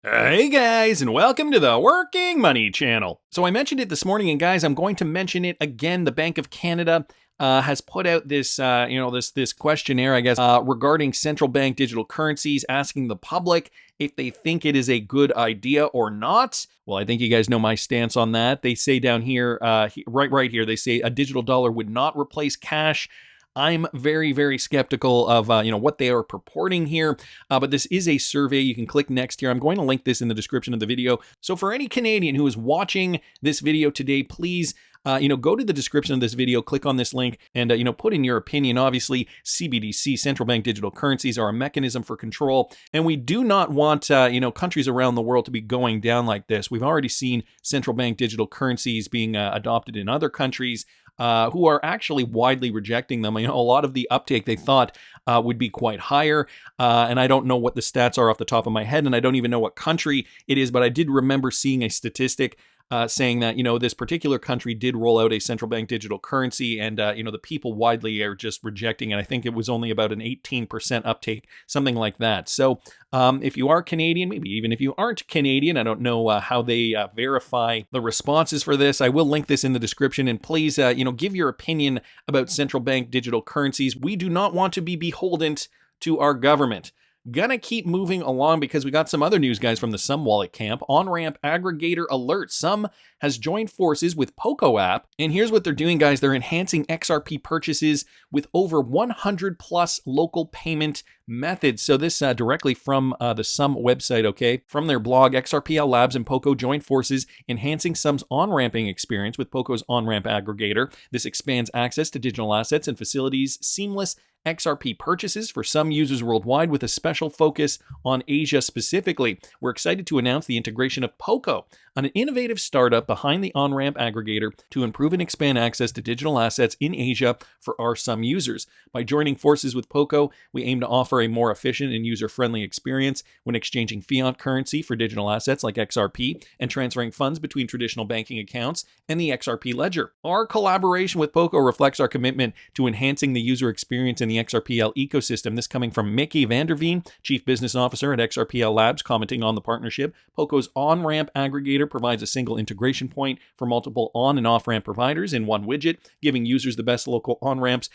Hey guys, and welcome to the Working Money channel. So I mentioned it this morning, and guys, I'm going to mention it again. The Bank of Canada has put out this, this questionnaire, I guess, regarding central bank digital currencies, asking the public if they think it is a good idea or not. Well, I think you guys know my stance on that. They say down here, right here, they say a digital dollar would not replace cash. I'm very, very skeptical of, what they are purporting here, but this is a survey. You can click next here. I'm going to link this in the description of the video. So for any Canadian who is watching this video today, please, go to the description of this video, click on this link, and, put in your opinion. Obviously, CBDC, central bank digital currencies, are a mechanism for control, and we do not want, countries around the world to be going down like this. We've already seen central bank digital currencies being adopted in other countries, who are actually widely rejecting them. A lot of the uptake they thought would be quite higher, and I don't know what the stats are off the top of my head, and I don't even know what country it is, but I did remember seeing a statistic saying that, this particular country did roll out a central bank digital currency, and, the people widely are just rejecting it. I think it was only about an 18% uptake, something like that. So if you are Canadian, maybe even if you aren't Canadian, I don't know how they verify the responses for this. I will link this in the description, and please, give your opinion about central bank digital currencies. We do not want to be beholden to our government. Gonna keep moving along because we got some other news, guys, from the Sum Wallet camp. Onramp Aggregator alert. Sum has joined forces with Poco app, and here's what they're doing, guys. They're enhancing XRP purchases with over 100 plus local payment methods. So this directly from the Sum website, okay? From their blog, XRPL Labs and Poco joined forces, enhancing Sum's on-ramping experience with Poco's Onramp Aggregator. This expands access to digital assets and facilities seamless XRP purchases for some users worldwide, with a special focus on Asia specifically. We're excited to announce the integration of Poco, an innovative startup behind the Onramp Aggregator, to improve and expand access to digital assets in Asia for our Sum users. By joining forces with Poco, we aim to offer a more efficient and user-friendly experience when exchanging fiat currency for digital assets like XRP and transferring funds between traditional banking accounts and the XRP ledger. Our collaboration with Poco reflects our commitment to enhancing the user experience in the XRPL ecosystem. This coming from Mickey Vanderveen, Chief Business Officer at XRPL Labs, commenting on the partnership. Poco's on-ramp aggregator provides a single integration point for multiple on- and off-ramp providers in one widget, giving users the best local on-ramps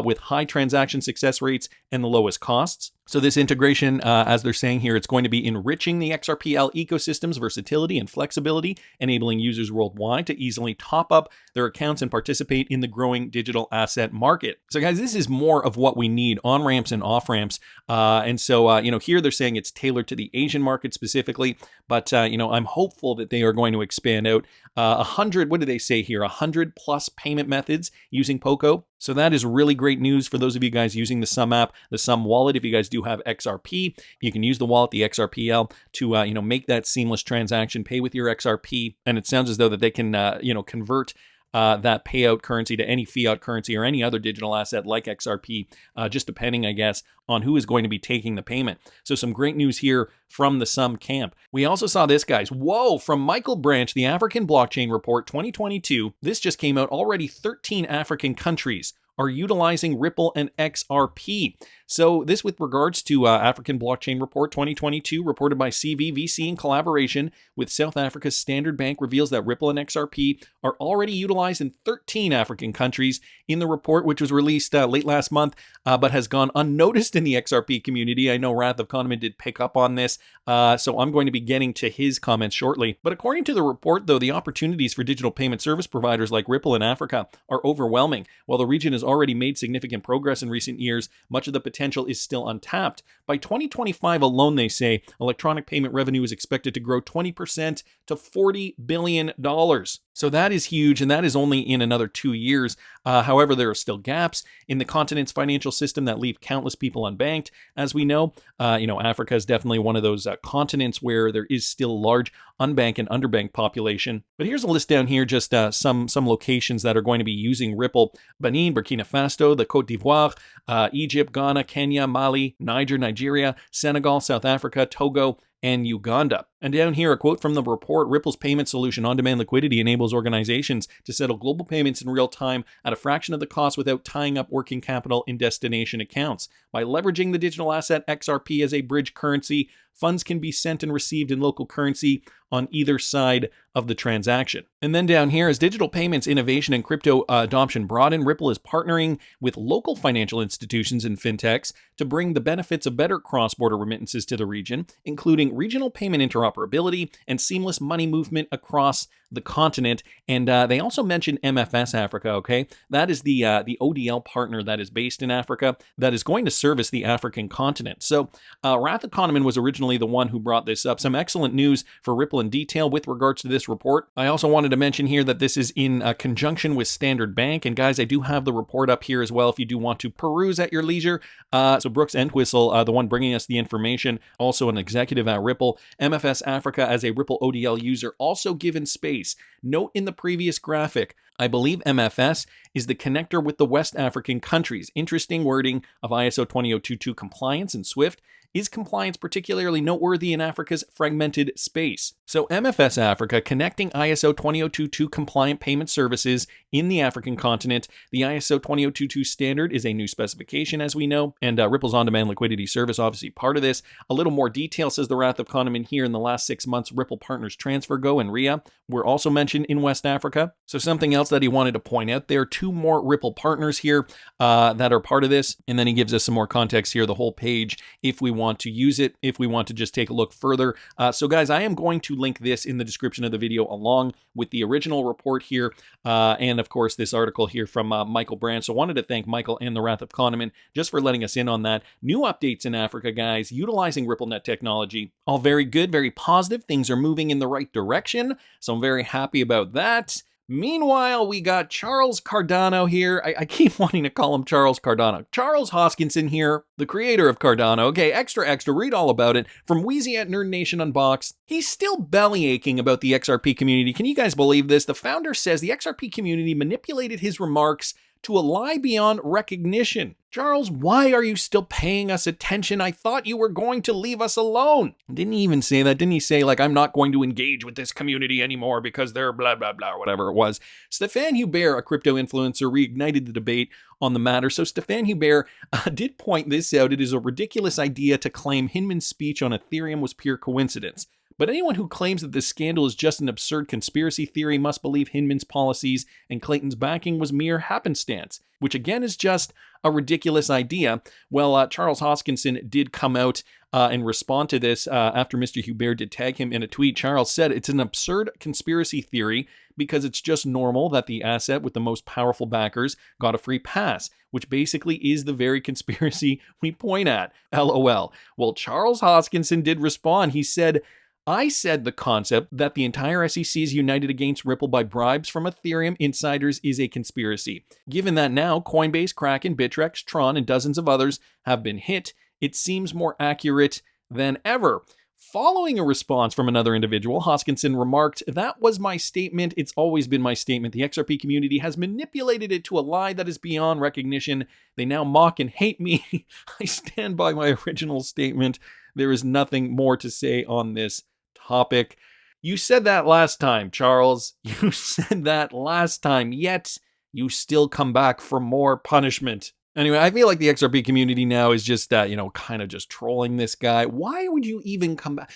with high transaction success rates and the lowest costs. So this integration, as they're saying here, it's going to be enriching the XRPL ecosystem's versatility and flexibility, enabling users worldwide to easily top up their accounts and participate in the growing digital asset market. So guys, this is more of what we need, on-ramps and off-ramps. And so, here they're saying it's tailored to the Asian market specifically, but, I'm hopeful that they are going to expand out 100, what do they say here? 100 plus payment methods using Poco. So that is really great news for those of you guys using the Sum app, the Sum wallet. If you guys do have XRP, you can use the wallet, the XRPL, to make that seamless transaction, pay with your XRP, and it sounds as though that they can convert that payout currency to any fiat currency or any other digital asset like XRP, just depending, I guess, on who is going to be taking the payment. So some great news here from the Sum camp. We also saw this, guys. Whoa, from Michael Branch, the African Blockchain Report 2022. This just came out already. 13 African countries are utilizing Ripple and XRP. So this with regards to African Blockchain Report 2022, reported by CVVC in collaboration with South Africa's Standard Bank, reveals that Ripple and XRP are already utilized in 13 African countries. In the report, which was released late last month, but has gone unnoticed in the XRP community. I know Wrath of Kahneman did pick up on this, so I'm going to be getting to his comments shortly. But according to the report, though, the opportunities for digital payment service providers like Ripple in Africa are overwhelming. While the region has already made significant progress in recent years, much of the potential is still untapped. By 2025 alone, they say, electronic payment revenue is expected to grow 20% to $40 billion. So that is huge, and that is only in another 2 years. However, there are still gaps in the continent's financial system that leave countless people unbanked. As we know, Africa is definitely one of those continents where there is still a large unbanked and underbanked population. But here's a list down here, just some locations that are going to be using Ripple: Benin, Burkina Faso, the Côte d'Ivoire, Egypt, Ghana, Kenya, Mali, Niger, Nigeria, Senegal, South Africa, Togo, and Uganda. And down here, a quote from the report: Ripple's payment solution, on-demand liquidity, enables organizations to settle global payments in real time at a fraction of the cost without tying up working capital in destination accounts. By leveraging the digital asset XRP as a bridge currency, Funds can be sent and received in local currency on either side of the transaction. And then down here, as digital payments, innovation, and crypto adoption broaden, Ripple is partnering with local financial institutions and fintechs to bring the benefits of better cross-border remittances to the region, including regional payment interoperability and seamless money movement across the continent. And they also mentioned MFS Africa, okay? That is the ODL partner that is based in Africa that is going to service the African continent. So Wrath Economan was originally the one who brought this up. Some excellent news for Ripple in detail with regards to this report. I also wanted to mention here that this is in conjunction with Standard Bank. And guys, I do have the report up here as well if you do want to peruse at your leisure. So Brooks Entwistle, the one bringing us the information, also an executive at Ripple. MFS Africa as a Ripple ODL user also given space. Note in the previous graphic, I believe MFS is the connector with the West African countries. Interesting wording of ISO 20022 compliance and SWIFT. Is compliance particularly noteworthy in Africa's fragmented space? So MFS Africa connecting ISO 20022 compliant payment services in the African continent. The ISO 20022 standard is a new specification, as we know, and Ripple's on-demand liquidity service obviously part of this. A little more detail, says the Wrath of Kahneman here. In the last 6 months, Ripple partners TransferGo and RIA were also mentioned in West Africa. So something else that he wanted to point out, there are 2 more Ripple partners here that are part of this, and then he gives us some more context here, the whole page, if we want to use it, if we want to just take a look further. So guys, I am going to link this in the description of the video along with the original report here, and of course this article here from Michael Brand. So I wanted to thank Michael and the Wrath of Kahneman just for letting us in on that. New updates in Africa, guys, utilizing RippleNet technology. All very good, very positive. Things are moving in the right direction, so I'm very happy about that. Meanwhile, we got Charles Cardano here. I keep wanting to call him Charles Cardano. Charles Hoskinson here, the creator of Cardano. Okay, extra, read all about it. From Wheezy at Nerd Nation Unboxed. He's still belly aching about the XRP community. Can you guys believe this? The founder says the XRP community manipulated his remarks to a lie beyond recognition. Charles, why are you still paying us attention? I thought you were going to leave us alone. Didn't he even say that? Didn't he say, like, I'm not going to engage with this community anymore because they're blah, blah, blah, or whatever it was? Stéphane Hubert, a crypto influencer, reignited the debate on the matter. So Stéphane Hubert did point this out. It is a ridiculous idea to claim Hinman's speech on Ethereum was pure coincidence. But anyone who claims that this scandal is just an absurd conspiracy theory must believe Hinman's policies and Clayton's backing was mere happenstance, which again is just a ridiculous idea. Well, Charles Hoskinson did come out and respond to this after Mr. Hubert did tag him in a tweet. Charles said it's an absurd conspiracy theory because it's just normal that the asset with the most powerful backers got a free pass, which basically is the very conspiracy we point at. LOL. Well, Charles Hoskinson did respond. He said, I said the concept that the entire SEC is united against Ripple by bribes from Ethereum insiders is a conspiracy. Given that now Coinbase, Kraken, Bittrex, Tron, and dozens of others have been hit, it seems more accurate than ever. Following a response from another individual, Hoskinson remarked, that was my statement. It's always been my statement. The XRP community has manipulated it to a lie that is beyond recognition. They now mock and hate me. I stand by my original statement. There is nothing more to say on this topic. You said that last time, Charles. You said that last time, yet you still come back for more punishment. Anyway, I feel like the XRP community now is just, kind of just trolling this guy. Why would you even come back?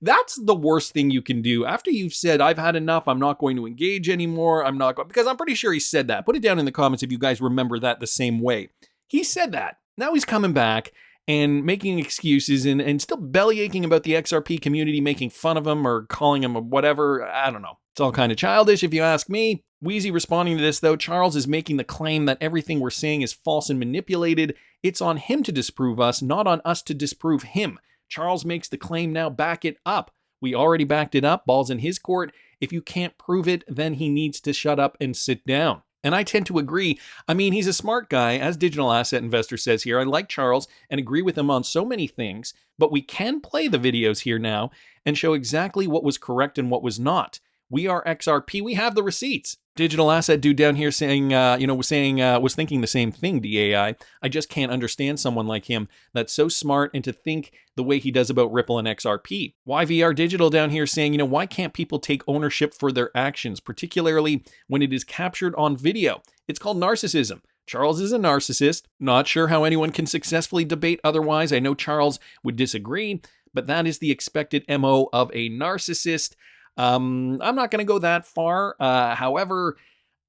That's the worst thing you can do. After you've said, I've had enough, I'm not going to engage anymore, I'm not going, because I'm pretty sure he said that. Put it down in the comments if you guys remember that the same way. He said that. Now he's coming back and making excuses and still bellyaching about the XRP community, making fun of him or calling him whatever. I don't know. It's all kind of childish if you ask me. Wheezy responding to this, though, Charles is making the claim that everything we're saying is false and manipulated. It's on him to disprove us, not on us to disprove him. Charles makes the claim, now back it up. We already backed it up. Ball's in his court. If you can't prove it, then he needs to shut up and sit down. And I tend to agree. I mean, he's a smart guy, as Digital Asset Investor says here. I like Charles and agree with him on so many things, but we can play the videos here now and show exactly what was correct and what was not. We are XRP. We have the receipts. Digital Asset dude down here saying, was thinking the same thing, DAI. I just can't understand someone like him that's so smart and to think the way he does about Ripple and XRP. YVR Digital down here saying, why can't people take ownership for their actions, particularly when it is captured on video? It's called narcissism. Charles is a narcissist. Not sure how anyone can successfully debate otherwise. I know Charles would disagree, but that is the expected MO of a narcissist. I'm not going to go that far. However,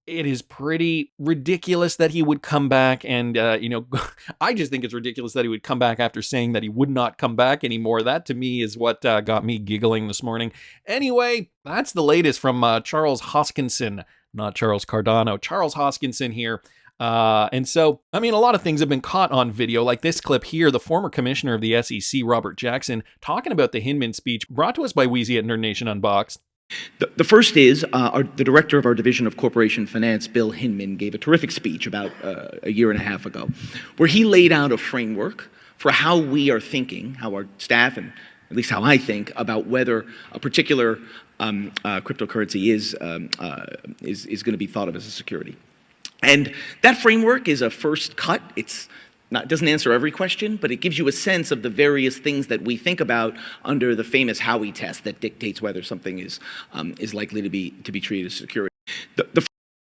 it is pretty ridiculous that he would come back and, I just think it's ridiculous that he would come back after saying that he would not come back anymore. That to me is what got me giggling this morning. Anyway, that's the latest from Charles Hoskinson, not Charles Cardano, Charles Hoskinson here. And so, I mean, a lot of things have been caught on video, like this clip here, the former commissioner of the SEC, Robert Jackson, talking about the Hinman speech, brought to us by Wheezy at Nerd Nation Unboxed. The first is the director of our division of corporation finance, Bill Hinman, gave a terrific speech about a year and a half ago, where he laid out a framework for how we are thinking, how our staff, and at least how I think, about whether a particular cryptocurrency is going to be thought of as a security. And that framework is a first cut. It doesn't answer every question, but it gives you a sense of the various things that we think about under the famous Howey test that dictates whether something is likely to be treated as security.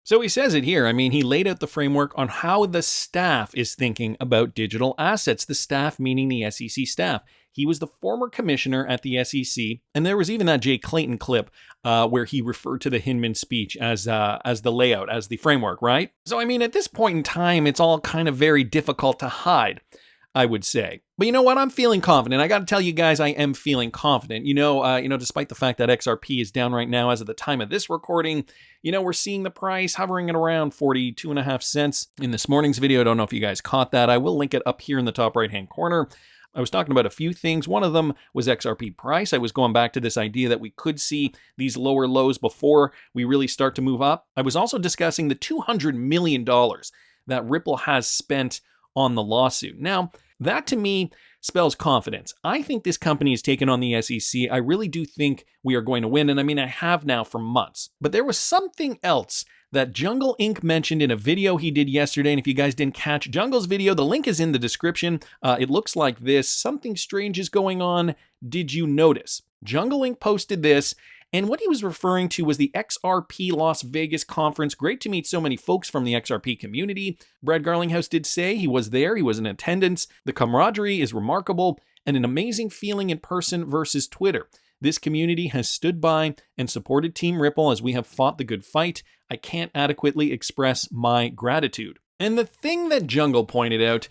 So he says it here. I mean, he laid out the framework on how the staff is thinking about digital assets. The staff meaning the SEC staff. He was the former commissioner at the SEC, and there was even that Jay Clayton clip where he referred to the Hinman speech as the layout, as the framework, right? So, I mean, at this point in time, it's all kind of very difficult to hide, I would say. But you know what? I'm feeling confident. I got to tell you guys, I am feeling confident. Despite the fact that XRP is down right now as of the time of this recording, we're seeing the price hovering at around 42.5 cents in this morning's video. I don't know if you guys caught that. I will link it up here in the top right-hand corner. I was talking about a few things. One of them was XRP price. I was going back to this idea that we could see these lower lows before we really start to move up. I was also discussing the $200 million that Ripple has spent on the lawsuit. Now, that to me spells confidence. I think this company is taking on the SEC. I really do think we are going to win. And I mean, I have now for months. But there was something else that Jungle Inc. mentioned in a video he did yesterday. And if you guys didn't catch Jungle's video, the link is in the description. It looks like this. Something strange is going on. Did you notice? Jungle Inc. posted this. And what he was referring to was the XRP Las Vegas conference. Great to meet so many folks from the XRP community. Brad Garlinghouse did say he was there. He was in attendance. The camaraderie is remarkable and an amazing feeling in person versus Twitter. This community has stood by and supported Team Ripple as we have fought the good fight. I can't adequately express my gratitude. And the thing that Jungle pointed out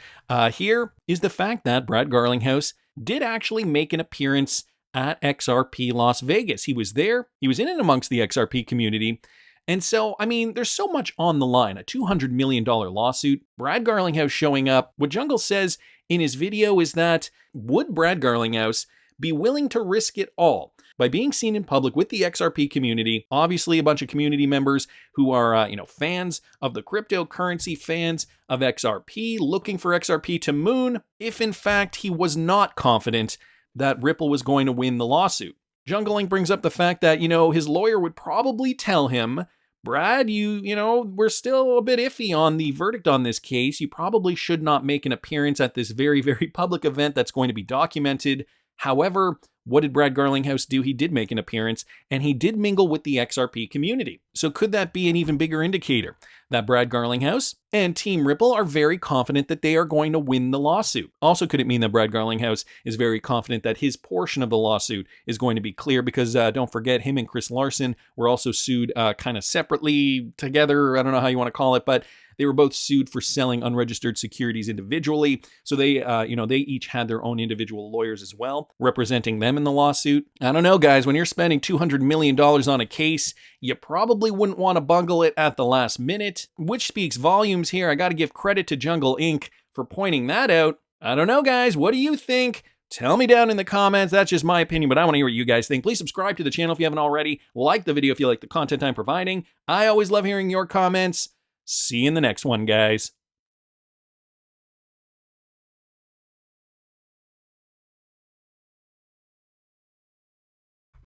here is the fact that Brad Garlinghouse did actually make an appearance at XRP Las Vegas. He was there. He was in and amongst the XRP community. And so, I mean, there's so much on the line. A $200 million lawsuit. Brad Garlinghouse showing up. What Jungle says in his video is that, would Brad Garlinghouse be willing to risk it all by being seen in public with the XRP community? Obviously, a bunch of community members who are, fans of the cryptocurrency, fans of XRP, looking for XRP to moon, if in fact he was not confident that Ripple was going to win the lawsuit. Jungle Inc. brings up the fact that, his lawyer would probably tell him, Brad, we're still a bit iffy on the verdict on this case. You probably should not make an appearance at this very, very public event that's going to be documented. However, what did Brad Garlinghouse do? He did make an appearance, and he did mingle with the XRP community. So could that be an even bigger indicator that Brad Garlinghouse and Team Ripple are very confident that they are going to win the lawsuit? Also, could it mean that Brad Garlinghouse is very confident that his portion of the lawsuit is going to be clear? Because don't forget, him and Chris Larson were also sued kind of separately, together, I don't know how you want to call it, but they were both sued for selling unregistered securities individually. So they, they each had their own individual lawyers as well, representing them in the lawsuit. I don't know, guys, when you're spending $200 million on a case, you probably wouldn't want to bungle it at the last minute, which speaks volumes here. I got to give credit to Jungle Inc. for pointing that out. I don't know, guys. What do you think? Tell me down in the comments. That's just my opinion, but I want to hear what you guys think. Please subscribe to the channel if you haven't already. Like the video if you like the content I'm providing. I always love hearing your comments. See you in the next one, guys.